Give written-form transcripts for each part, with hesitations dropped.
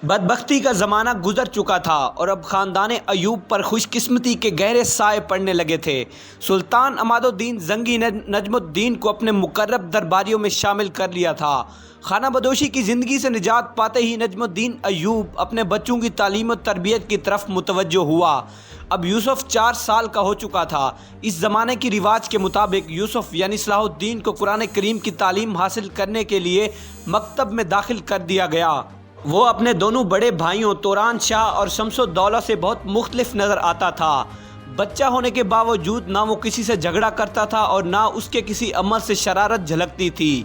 بدبختی کا زمانہ گزر چکا تھا اور اب خاندان ایوب پر خوش قسمتی کے گہرے سائے پڑنے لگے تھے۔ سلطان عماد الدین زنگی نے نجم الدین کو اپنے مقرب درباریوں میں شامل کر لیا تھا۔ خانہ بدوشی کی زندگی سے نجات پاتے ہی نجم الدین ایوب اپنے بچوں کی تعلیم و تربیت کی طرف متوجہ ہوا۔ اب یوسف 4 سال کا ہو چکا تھا۔ اس زمانے کی رواج کے مطابق یوسف یعنی صلاح الدین کو قرآن کریم کی تعلیم حاصل کرنے کے لیے مکتب میں داخل کر دیا گیا۔ وہ اپنے دونوں بڑے بھائیوں توران شاہ اور شمس الدولہ سے بہت مختلف نظر آتا تھا۔ بچہ ہونے کے باوجود نہ وہ کسی سے جھگڑا کرتا تھا اور نہ اس کے کسی عمل سے شرارت جھلکتی تھی۔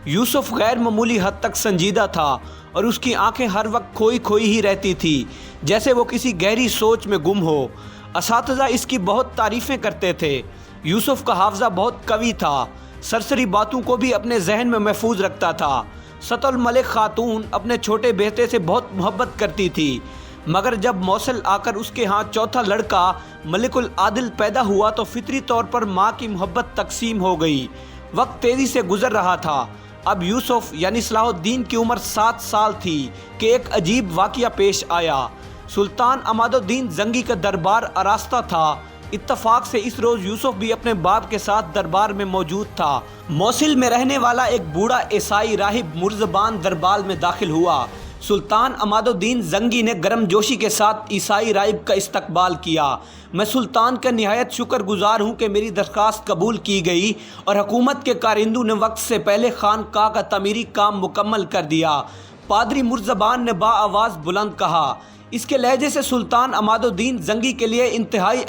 یوسف غیر معمولی حد تک سنجیدہ تھا اور اس کی آنکھیں ہر وقت کھوئی کھوئی ہی رہتی تھی، جیسے وہ کسی گہری سوچ میں گم ہو۔ اساتذہ اس کی بہت تعریفیں کرتے تھے۔ یوسف کا حافظہ بہت قوی تھا، سرسری باتوں کو بھی اپنے ذہن میں محفوظ رکھتا تھا۔ ست الملک خاتون اپنے چھوٹے بیٹے سے بہت محبت کرتی تھی، مگر جب موصل آ کر اس کے ہاں چوتھا لڑکا ملک العادل پیدا ہوا تو فطری طور پر ماں کی محبت تقسیم ہو گئی۔ وقت تیزی سے گزر رہا تھا۔ اب یوسف یعنی صلاح الدین کی عمر 7 سال تھی کہ ایک عجیب واقعہ پیش آیا۔ سلطان عماد الدین زنگی کا دربار آراستہ تھا۔ اتفاق سے اس روز یوسف بھی اپنے باپ کے ساتھ دربار میں موجود تھا۔ موصل میں رہنے والا ایک بوڑھا عیسائی راہب مرزبان دربار میں داخل ہوا۔ سلطان عماد الدین زنگی نے گرم جوشی کے ساتھ عیسائی راہب کا استقبال کیا۔ میں سلطان کا نہایت شکر گزار ہوں کہ میری درخواست قبول کی گئی اور حکومت کے کارندوں نے وقت سے پہلے خانقاہ کا تعمیری کام مکمل کر دیا، پادری مرزبان نے با آواز بلند کہا۔ اس کے لہجے سے سلطان عماد الدین زنگی کے لیے انتہائی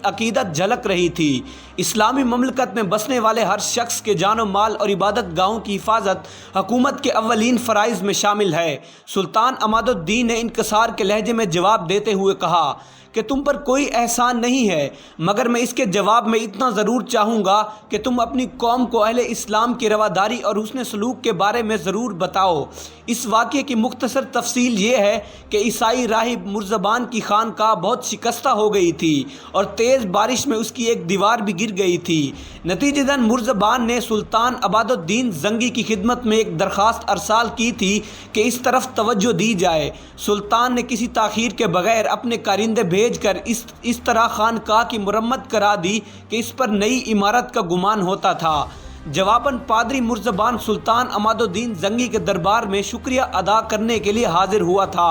عقیدت جھلک رہی تھی۔ اسلامی مملکت میں بسنے والے ہر شخص کے جان و مال اور عبادت گاہوں کی حفاظت حکومت کے اولین فرائض میں شامل ہے۔ سلطان عماد الدین نے انکسار کے لہجے میں جواب دیتے ہوئے کہا کہ تم پر کوئی احسان نہیں ہے، مگر میں اس کے جواب میں اتنا ضرور چاہوں گا کہ تم اپنی قوم کو اہل اسلام کی رواداری اور حسن سلوک کے بارے میں ضرور بتاؤ۔ اس واقعے کی مختصر تفصیل یہ ہے کہ عیسائی راہب مرزبان کی خانقاہ بہت شکستہ ہو گئی تھی اور تیز بارش میں اس کی ایک دیوار بھی گر گئی تھی۔ نتیجتاً مرزبان نے سلطان عماد الدین زنگی کی خدمت میں ایک درخواست ارسال کی تھی کہ اس طرف توجہ دی جائے۔ سلطان نے کسی تاخیر کے بغیر اپنے کارندے بھیج کر اس طرح خانقاہ کی مرمت کرا دی کہ اس پر نئی عمارت کا گمان ہوتا تھا۔ جواباً پادری مرزبان سلطان عماد الدین زنگی کے دربار میں شکریہ ادا کرنے کے لیے حاضر ہوا تھا۔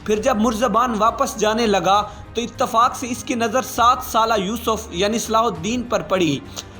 پھر جب مرزبان واپس جانے لگا تو اتفاق سے اس کی نظر 7 سالہ یوسف یعنی صلاح الدین پر پڑی۔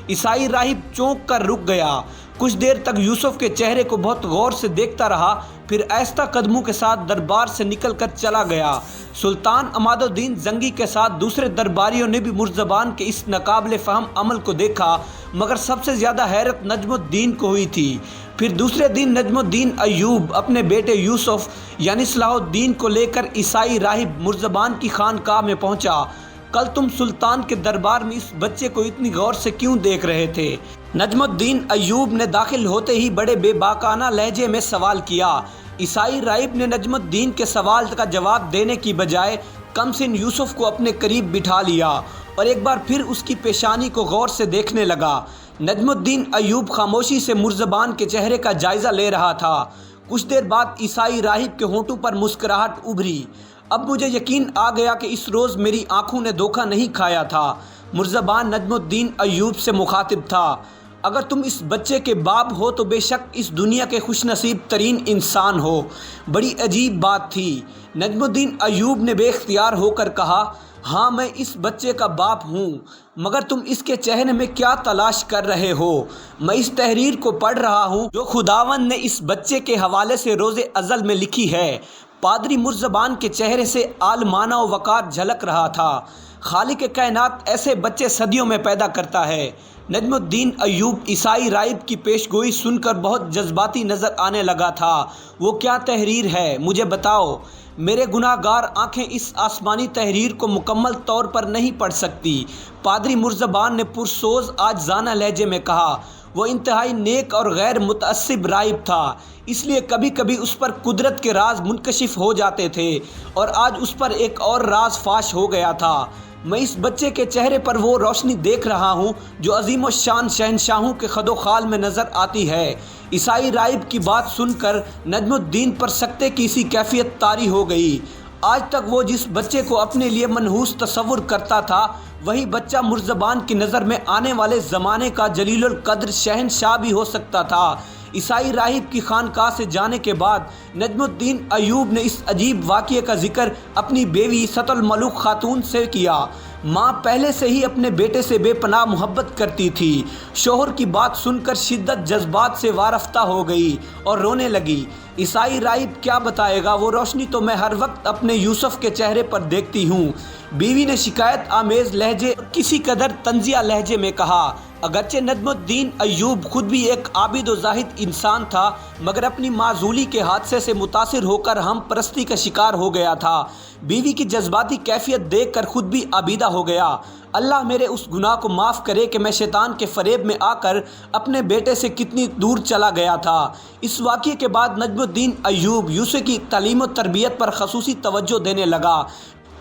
عیسائی راہب چونک کر رک گیا۔ کچھ دیر تک یوسف کے چہرے کو بہت غور سے دیکھتا رہا، پھر آہستہ قدموں کے ساتھ دربار سے نکل کر چلا گیا۔ سلطان عماد الدین زنگی کے ساتھ دوسرے درباریوں نے بھی مرزبان کے اس ناقابل فہم عمل کو دیکھا، مگر سب سے زیادہ حیرت نجم الدین کو ہوئی تھی۔ پھر دوسرے دن نجم الدین ایوب اپنے بیٹے یوسف یعنی صلاح الدین کو لے کر عیسائی راہب مرزبان کی خانقاہ میں پہنچا۔ کل تم سلطان کے دربار میں اس بچے کو اتنی غور سے کیوں دیکھ رہے تھے؟ نجم الدین ایوب نے داخل ہوتے ہی بڑے بے باکانہ لہجے میں سوال کیا۔ عیسائی راہب نے نجم الدین کے سوال کا جواب دینے کی بجائے کم سن یوسف کو اپنے قریب بٹھا لیا اور ایک بار پھر اس کی پیشانی کو غور سے دیکھنے لگا۔ نجم الدین ایوب خاموشی سے مرزبان کے چہرے کا جائزہ لے رہا تھا۔ کچھ دیر بعد عیسائی راہب کے ہونٹوں پر مسکراہٹ ابھری۔ اب مجھے یقین آ گیا کہ اس روز میری آنکھوں نے دھوکہ نہیں کھایا تھا۔ مرزبان نجم الدین ایوب سے مخاطب تھا۔ اگر تم اس بچے کے باپ ہو تو بے شک اس دنیا کے خوش نصیب ترین انسان ہو۔ بڑی عجیب بات تھی۔ نجم الدین ایوب نے بے اختیار ہو کر کہا، ہاں میں اس بچے کا باپ ہوں، مگر تم اس کے چہرے میں کیا تلاش کر رہے ہو؟ میں اس تحریر کو پڑھ رہا ہوں جو خداوند نے اس بچے کے حوالے سے روز ازل میں لکھی ہے۔ پادری مرزبان کے چہرے سے عالمانہ و وقار جھلک رہا تھا۔ خالق کائنات ایسے بچے صدیوں میں پیدا کرتا ہے۔ نجم الدین ایوب عیسائی راہب کی پیشگوئی سن کر بہت جذباتی نظر آنے لگا تھا۔ وہ کیا تحریر ہے؟ مجھے بتاؤ۔ میرے گناہ گار آنکھیں اس آسمانی تحریر کو مکمل طور پر نہیں پڑھ سکتی، پادری مرزبان نے پرسوز عاجزانہ لہجے میں کہا۔ وہ انتہائی نیک اور غیر متعصب راہب تھا، اس لیے کبھی کبھی اس پر قدرت کے راز منکشف ہو جاتے تھے اور آج اس پر ایک اور راز فاش ہو گیا تھا۔ میں اس بچے کے چہرے پر وہ روشنی دیکھ رہا ہوں جو عظیم و شان شہنشاہوں کے خد و خال میں نظر آتی ہے۔ عیسائی راہب کی بات سن کر نجم الدین پر سکتے کی سی کیفیت طاری ہو گئی۔ آج تک وہ جس بچے کو اپنے لیے منحوس تصور کرتا تھا، وہی بچہ مرزبان کی نظر میں آنے والے زمانے کا جلیل القدر شہنشاہ بھی ہو سکتا تھا۔ عیسائی راہب کی خانقاہ سے جانے کے بعد نجم الدین ایوب نے اس عجیب واقعے کا ذکر اپنی بیوی ست الملوک خاتون سے کیا۔ ماں پہلے سے ہی اپنے بیٹے سے بے پناہ محبت کرتی تھی۔ شوہر کی بات سن کر شدت جذبات سے وارفتہ ہو گئی اور رونے لگی۔ عیسائی راہب کیا بتائے گا، وہ روشنی تو میں ہر وقت اپنے یوسف کے چہرے پر دیکھتی ہوں۔ بیوی نے شکایت آمیز لہجے اور کسی قدر طنزیہ لہجے میں کہا۔ اگرچہ نجم الدین ایوب خود بھی ایک عابد و زاہد انسان تھا، مگر اپنی معزولی کے حادثے سے متاثر ہو کر ہم پرستی کا شکار ہو گیا تھا۔ بیوی کی جذباتی کیفیت دیکھ کر خود بھی آبیدہ ہو گیا۔ اللہ میرے اس گناہ کو معاف کرے کہ میں شیطان کے فریب میں آ کر اپنے بیٹے سے کتنی دور چلا گیا تھا۔ اس واقعے کے بعد نجم الدین ایوب یوسف کی تعلیم و تربیت پر خصوصی توجہ دینے لگا۔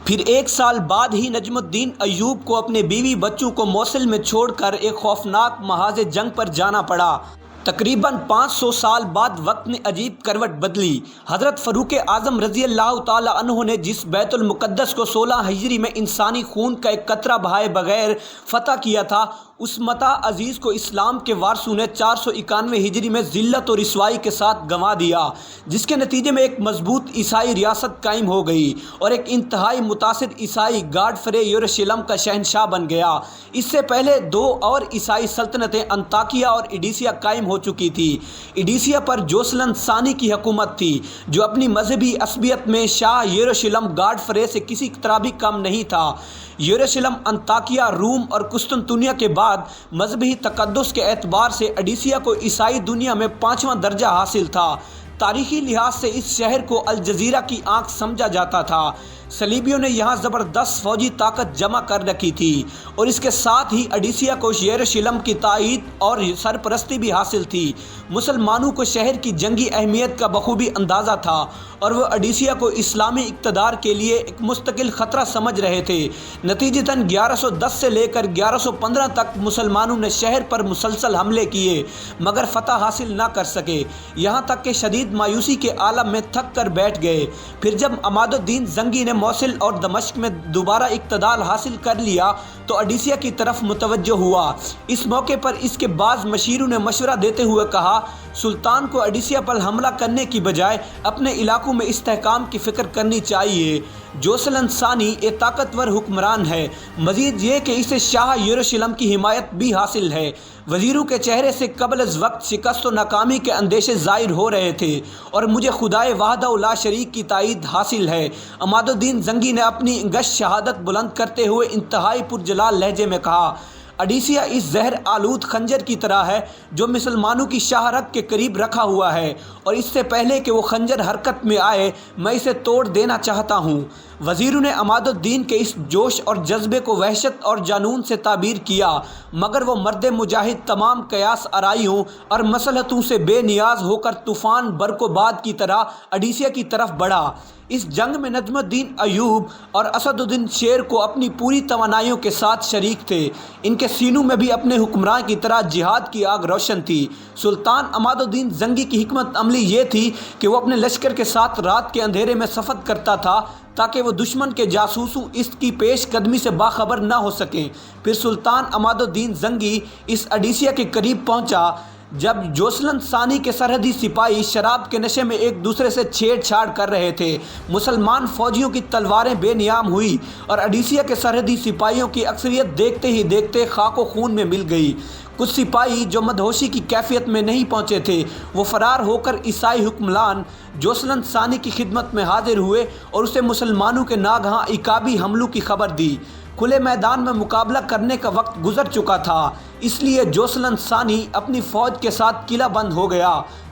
پھر 1 سال بعد ہی نجم الدین ایوب کو اپنے بیوی بچوں کو موصل میں چھوڑ کر ایک خوفناک محاذ جنگ پر جانا پڑا۔ تقریباً 500 سال بعد وقت نے عجیب کروٹ بدلی۔ حضرت فاروق اعظم رضی اللہ تعالی عنہ نے جس بیت المقدس کو 16 ہجری میں انسانی خون کا ایک قطرہ بہائے بغیر فتح کیا تھا، اس متاع عزیز کو اسلام کے وارثوں نے 491 ہجری میں ذلت و رسوائی کے ساتھ گنوا دیا، جس کے نتیجے میں ایک مضبوط عیسائی ریاست قائم ہو گئی اور ایک انتہائی متاثر عیسائی گاڈفرے یروشلم کا شہنشاہ بن گیا۔ اس سے پہلے 2 اور عیسائی سلطنتیں انطاکیہ اور ایڈیسیا قائم ہو چکی تھی۔ ایڈیسیا پر جوسلن ثانی کی حکومت تھی، جو اپنی مذہبی عصبیت میں شاہ یروشلم گاڈفرے سے کسی طرح بھی کم نہیں تھا۔ یروشلم، انطاکیہ، روم اور قسطنطنیہ کے بعد مذہبی تقدس کے اعتبار سے ایڈیسیا کو عیسائی دنیا میں 5واں درجہ حاصل تھا۔ تاریخی لحاظ سے اس شہر کو الجزیرہ کی آنکھ سمجھا جاتا تھا۔ صلیبیوں نے یہاں زبردست فوجی طاقت جمع کر رکھی تھی اور اس کے ساتھ ہی ایڈیسیا کو یروشلم کی تائید اور سرپرستی بھی حاصل تھی۔ مسلمانوں کو شہر کی جنگی اہمیت کا بخوبی اندازہ تھا اور وہ ایڈیسیا کو اسلامی اقتدار کے لیے ایک مستقل خطرہ سمجھ رہے تھے۔ نتیجتاً 1110 سے لے کر 1115 تک مسلمانوں نے شہر پر مسلسل حملے کیے، مگر فتح حاصل نہ کر سکے، یہاں تک کہ شدید مایوسی کے عالم میں تھک کر بیٹھ گئے۔ پھر جب عماد الدین زنگی نے موصل اور دمشق میں دوبارہ اقتدار حاصل کر لیا تو ایڈیسیا کی طرف متوجہ ہوا۔ اس موقع پر اس کے بعض مشیروں نے مشورہ دیتے ہوئے کہا، سلطان کو ایڈیسیا پر حملہ کرنے کی بجائے اپنے علاقوں میں استحکام کی فکر کرنی چاہیے۔ جوسلن ثانی ایک طاقتور حکمران ہے، مزید یہ کہ اسے شاہ یروشلم کی حمایت بھی حاصل ہے۔ وزیروں کے چہرے سے قبل از وقت شکست و ناکامی کے اندیشے ظاہر ہو رہے تھے اور مجھے خدائے وحدہ لا شریک کی تائید حاصل ہے۔ عماد الدین زنگی نے اپنی گشت شہادت بلند کرتے ہوئے انتہائی پرجلال لہجے میں کہا، ایڈیسیا اس زہر آلود خنجر کی طرح ہے جو مسلمانوں کی شاہ رگ کے قریب رکھا ہوا ہے، اور اس سے پہلے کہ وہ خنجر حرکت میں آئے میں اسے توڑ دینا چاہتا ہوں۔ وزیروں نے عماد الدین کے اس جوش اور جذبے کو وحشت اور جنون سے تعبیر کیا، مگر وہ مرد مجاہد تمام قیاس آرائیوں اور مصلحتوں سے بے نیاز ہو کر طوفان برق و باد کی طرح ایڈیسیا کی طرف بڑھا۔ اس جنگ میں نجم الدین ایوب اور اسد الدین شیر کو اپنی پوری توانائیوں کے ساتھ شریک تھے۔ ان کے سینوں میں بھی اپنے حکمران کی طرح جہاد کی آگ روشن تھی۔ سلطان عماد الدین زنگی کی حکمت عملی یہ تھی کہ وہ اپنے لشکر کے ساتھ رات کے اندھیرے میں سفر کرتا تھا تاکہ وہ دشمن کے جاسوسوں اس کی پیش قدمی سے باخبر نہ ہو سکیں۔ پھر سلطان عماد الدین زنگی اس ایڈیسیا کے قریب پہنچا جب جوسلن ثانی کے سرحدی سپاہی شراب کے نشے میں ایک دوسرے سے چھیڑ چھاڑ کر رہے تھے۔ مسلمان فوجیوں کی تلواریں بے نیام ہوئی اور ایڈیسیا کے سرحدی سپاہیوں کی اکثریت دیکھتے ہی دیکھتے خاک و خون میں مل گئی۔ کچھ سپاہی جو مدہوشی کی کیفیت میں نہیں پہنچے تھے، وہ فرار ہو کر عیسائی حکمران جوسلن ثانی کی خدمت میں حاضر ہوئے اور اسے مسلمانوں کے ناگہاں عقابی حملوں کی خبر دی۔ کھلے میدان میں مقابلہ کرنے کا وقت گزر چکا تھا، اس لیے جوسلن ثانی اپنی فوج کے ساتھ قلعہ بند ہو گیا۔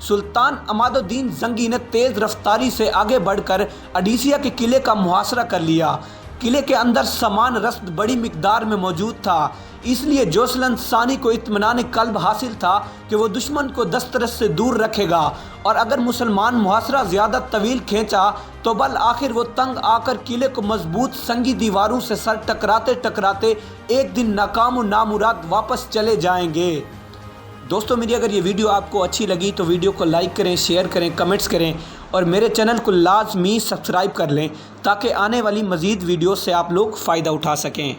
سلطان عماد الدین زنگی نے تیز رفتاری سے آگے بڑھ کر ایڈیسیا کے قلعے کا محاصرہ کر لیا۔ قلعے کے اندر سامان رسد بڑی مقدار میں موجود تھا، اس لیے جوسلن ثانی کو اطمینان قلب حاصل تھا کہ وہ دشمن کو دسترس سے دور رکھے گا، اور اگر مسلمان محاصرہ زیادہ طویل کھینچا تو بالآخر وہ تنگ آ کر قلعے کو مضبوط سنگی دیواروں سے سر ٹکراتے ٹکراتے ایک دن ناکام و نامراد واپس چلے جائیں گے۔ دوستو میری اگر یہ ویڈیو آپ کو اچھی لگی تو ویڈیو کو لائک کریں، شیئر کریں، کمنٹس کریں اور میرے چینل کو لازمی سبسکرائب کر لیں تاکہ آنے والی مزید ویڈیو سے آپ لوگ فائدہ اٹھا سکیں۔